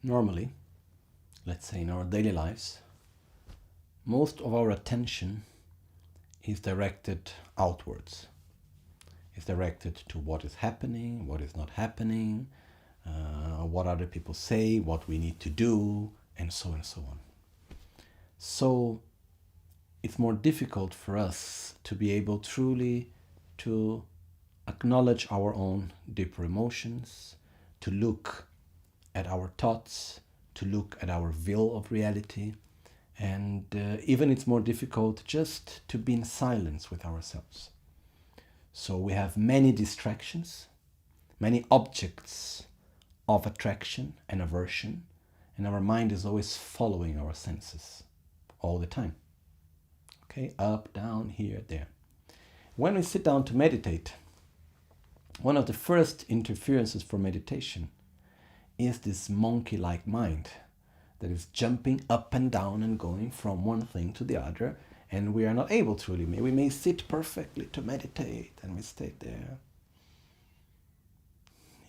Normally, let's say in our daily lives, most of our attention is directed outwards. It's directed to what is happening, what is not happening, what other people say, what we need to do, and so on. So it's more difficult for us to be able truly to acknowledge our own deeper emotions, to look at our thoughts, to look at our will of reality, and even it's more difficult just to be in silence with ourselves. So we have many distractions, many objects of attraction and aversion, and our mind is always following our senses all the time. Okay, up, down, here, there. When we sit down to meditate, one of the first interferences for meditation is this monkey-like mind that is jumping up and down and going from one thing to the other, and we are not able to really. We may sit perfectly to meditate, and we stay there.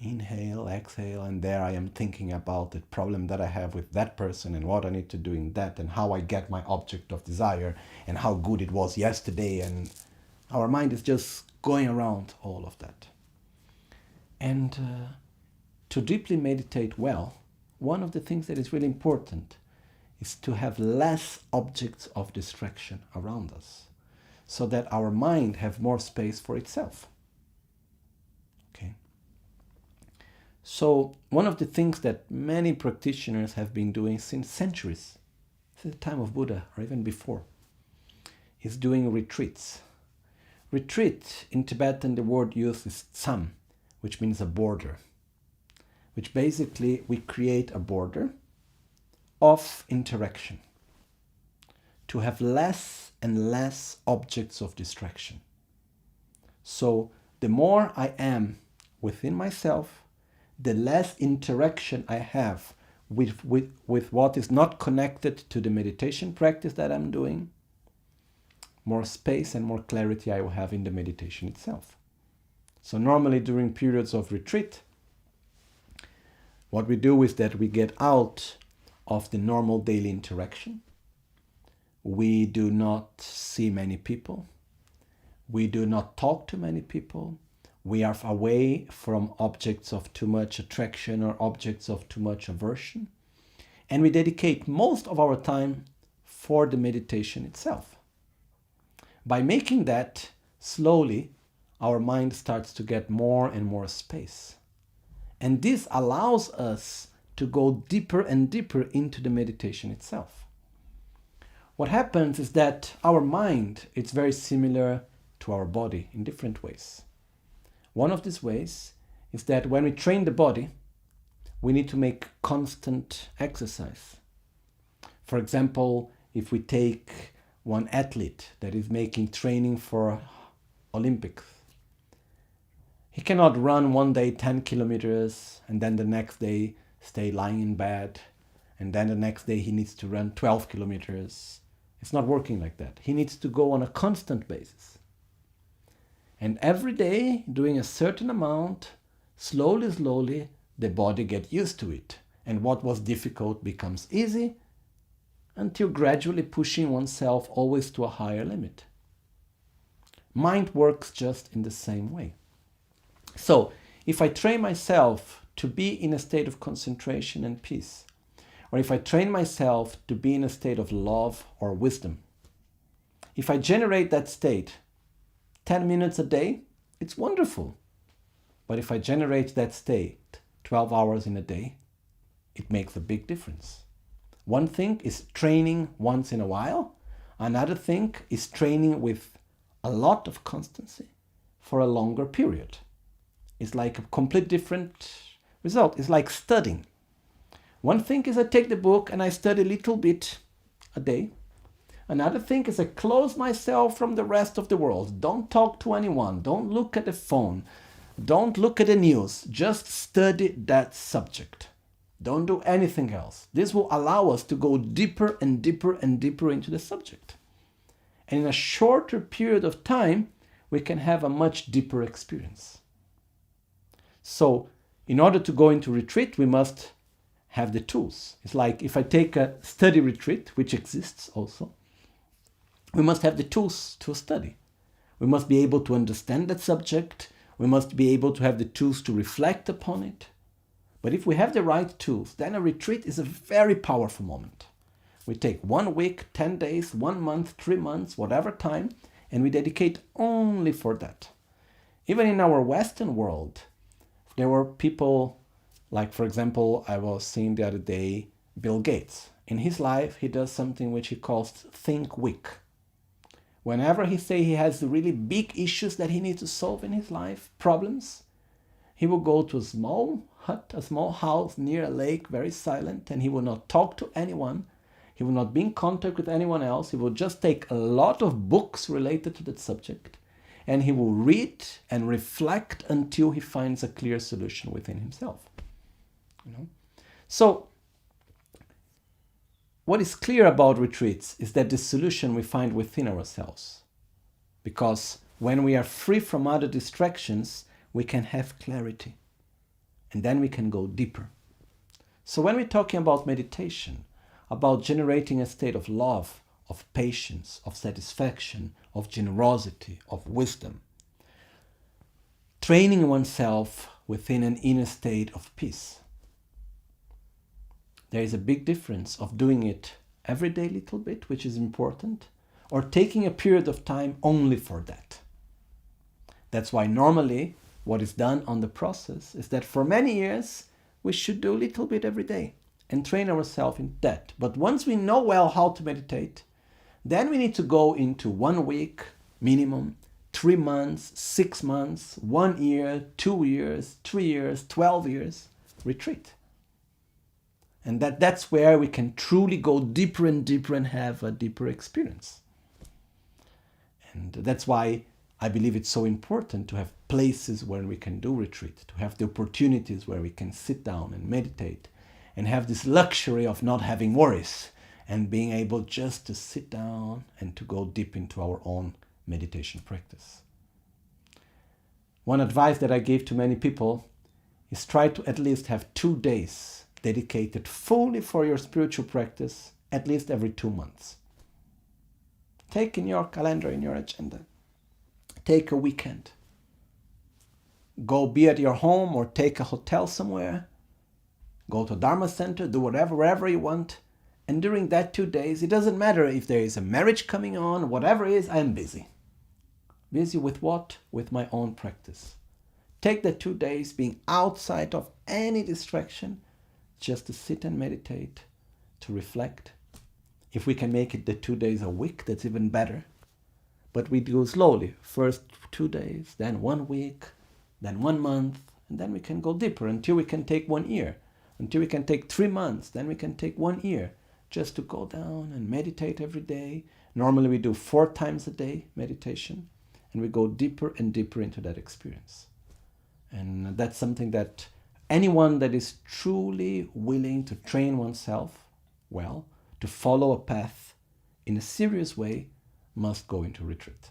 Inhale, exhale, and there I am thinking about the problem that I have with that person and what I need to do in that and how I get my object of desire and how good it was yesterday, and our mind is just going around all of that. And to deeply meditate well, one of the things that is really important is to have less objects of distraction around us so that our mind have more space for itself. Okay. So one of the things that many practitioners have been doing since centuries, since the time of Buddha or even before, is doing retreats. Retreat, in Tibetan, the word used is tsam, which means a border, which basically we create a border of interaction to have less and less objects of distraction. So the more I am within myself, the less interaction I have with what is not connected to the meditation practice that I'm doing, more space and more clarity I will have in the meditation itself. So normally during periods of retreat, what we do is that we get out of the normal daily interaction. We do not see many people. We do not talk to many people. We are away from objects of too much attraction or objects of too much aversion. And we dedicate most of our time for the meditation itself. By making that, slowly, our mind starts to get more and more space. And this allows us to go deeper and deeper into the meditation itself. What happens is that our mind is very similar to our body in different ways. One of these ways is that when we train the body, we need to make constant exercise. For example, if we take one athlete that is making training for Olympics, he cannot run one day 10 kilometers and then the next day stay lying in bed, and then the next day he needs to run 12 kilometers. It's not working like that. He needs to go on a constant basis. And every day, doing a certain amount, slowly, the body gets used to it. And what was difficult becomes easy, until gradually pushing oneself always to a higher limit. Mind works just in the same way. So, if I train myself to be in a state of concentration and peace, or if I train myself to be in a state of love or wisdom, if I generate that state 10 minutes a day, it's wonderful. But if I generate that state 12 hours in a day, it makes a big difference. One thing is training once in a while. Another thing is training with a lot of constancy for a longer period. It's like a complete different result. It's like studying. One thing is I take the book and I study a little bit a day. Another thing is I close myself from the rest of the world. Don't talk to anyone. Don't look at the phone. Don't look at the news. Just study that subject. Don't do anything else. This will allow us to go deeper and deeper and deeper into the subject. And in a shorter period of time, we can have a much deeper experience. So, in order to go into retreat, we must have the tools. It's like if I take a study retreat, which exists also, we must have the tools to study. We must be able to understand that subject. We must be able to have the tools to reflect upon it. But if we have the right tools, then a retreat is a very powerful moment. We take 1 week, 10 days, 1 month, 3 months, whatever time, and we dedicate only for that. Even in our Western world, there were people, like for example, I was seeing the other day, Bill Gates. In his life, he does something which he calls Think Week. Whenever he say he has really big issues that he needs to solve in his life, problems, he will go to a small hut, a small house near a lake, very silent, and he will not talk to anyone. He will not be in contact with anyone else. He will just take a lot of books related to that subject, and he will read and reflect until he finds a clear solution within himself. So, what is clear about retreats is that the solution we find within ourselves. Because when we are free from other distractions, we can have clarity. And then we can go deeper. So when we're talking about meditation, about generating a state of love, of patience, of satisfaction, of generosity, of wisdom, training oneself within an inner state of peace, there is a big difference of doing it every day a little bit, which is important, or taking a period of time only for that. That's why normally what is done on the process is that for many years we should do a little bit every day and train ourselves in that. But once we know well how to meditate, then we need to go into 1 week minimum, 3 months, 6 months, 1 year, 2 years, 3 years, 12 years retreat. And that's where we can truly go deeper and deeper and have a deeper experience. And that's why I believe it's so important to have places where we can do retreat, to have the opportunities where we can sit down and meditate and have this luxury of not having worries and being able just to sit down and to go deep into our own meditation practice. One advice that I give to many people is try to at least have 2 days dedicated fully for your spiritual practice, at least every 2 months. Take in your calendar, in your agenda. Take a weekend. Go be at your home or take a hotel somewhere. Go to a Dharma center, do wherever you want. And during that 2 days, it doesn't matter if there is a marriage coming on, whatever it is, I am busy. Busy with what? With my own practice. Take the 2 days being outside of any distraction, just to sit and meditate, to reflect. If we can make it the 2 days a week, that's even better. But we do slowly. First 2 days, then 1 week, then 1 month, and then we can go deeper until we can take 1 year. Until we can take 3 months, then we can take 1 year. Just to go down and meditate every day. Normally we do 4 times a day meditation, and we go deeper and deeper into that experience. And that's something that anyone that is truly willing to train oneself well, to follow a path in a serious way, must go into retreat.